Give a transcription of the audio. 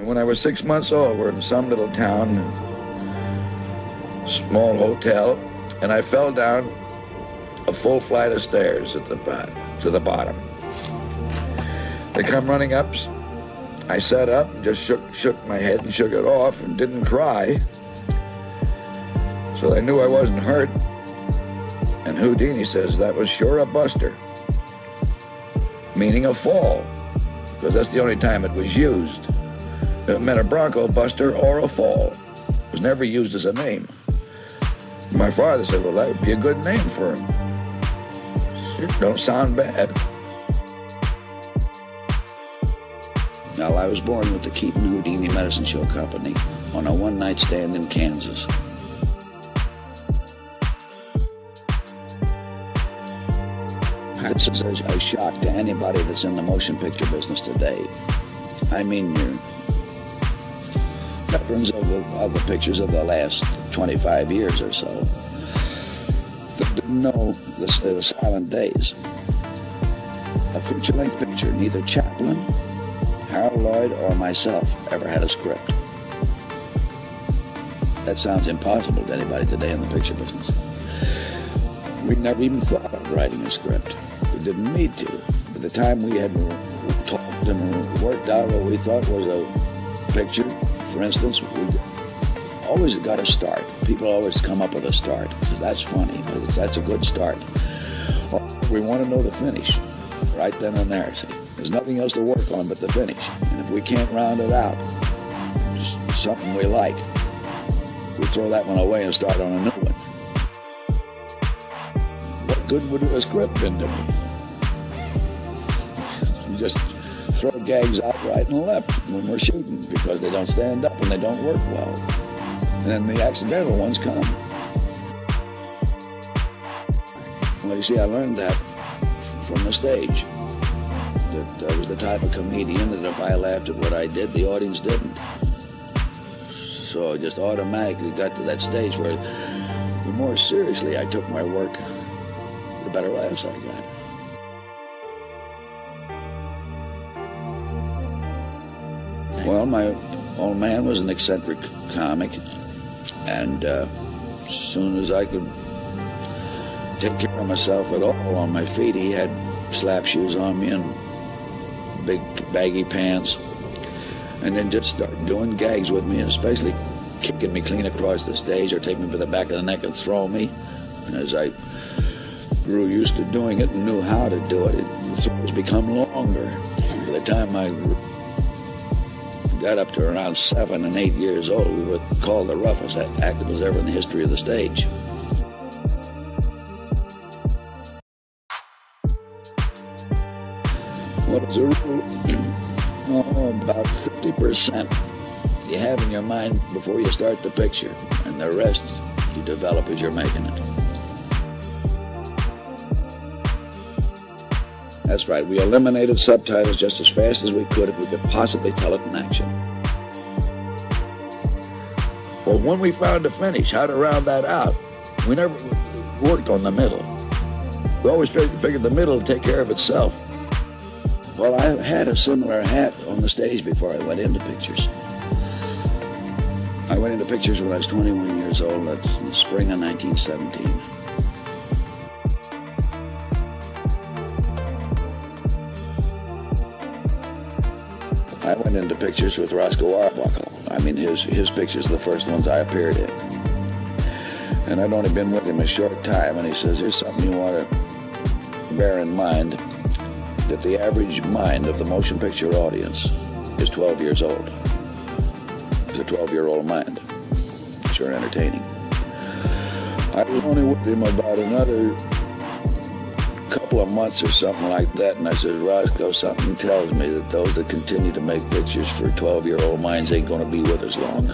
When I was 6 months old, we're in some little town, small hotel, and I fell down a full flight of stairs to the bottom. They come running up. I sat up and just shook my head and shook it off and didn't cry. So they knew I wasn't hurt. And Houdini says that was sure a buster, meaning a fall, because that's the only time it was used. It meant a bronco buster or a fall. It was never used as a name. My father said, well, that would be a good name for him. It don't sound bad. Now, I was born with the Keaton Houdini Medicine Show Company on a one-night stand in Kansas. This is a shock to anybody that's in the motion picture business today. I mean, you're veterans of the pictures of the last 25 years or so that didn't know the silent days. A feature-length picture, neither Chaplin, Harold Lloyd, or myself ever had a script. That sounds impossible to anybody today in the picture business. We never even thought of writing a script. We didn't need to. By the time we had talked and worked out what we thought was a picture, for instance, we always got a start. People always come up with a start. So that's funny. That's a good start. We want to know the finish right then and there. See, there's nothing else to work on but the finish. And if we can't round it out, just something we like, we throw that one away and start on a new one. What good would a script been to me? You just throw gags out right and left when we're shooting because they don't stand up and they don't work well. And then the accidental ones come. Well, you see, I learned that from the stage. That I was the type of comedian that if I laughed at what I did, the audience didn't. So I just automatically got to that stage where the more seriously I took my work, the better laughs I got. Well, my old man was an eccentric comic, and as soon as I could take care of myself at all on my feet, he had slap shoes on me and big baggy pants, and then just start doing gags with me, and especially kicking me clean across the stage or taking me by the back of the neck and throw me. And as I grew used to doing it and knew how to do it, the throws become longer. By the time I got up to around 7 and 8 years old, we were called the roughest actors ever in the history of the stage. Well, as a rule, about 50% you have in your mind before you start the picture, and the rest you develop as you're making it. That's right, we eliminated subtitles just as fast as we could if we could possibly tell it in action. Well, when we found the finish, how to round that out, we never worked on the middle. We always figured the middle would take care of itself. Well, I had a similar hat on the stage before I went into pictures. I went into pictures when I was 21 years old. That's in the spring of 1917. I went into pictures with Roscoe Arbuckle. I mean, his pictures are the first ones I appeared in. And I'd only been with him a short time, and he says, here's something you want to bear in mind, that the average mind of the motion picture audience is 12 years old. It's a 12-year-old mind. Sure entertaining. I was only with him about another couple of months or something like that, and I said, Roscoe, something tells me that those that continue to make pictures for 12-year-old minds ain't going to be with us long.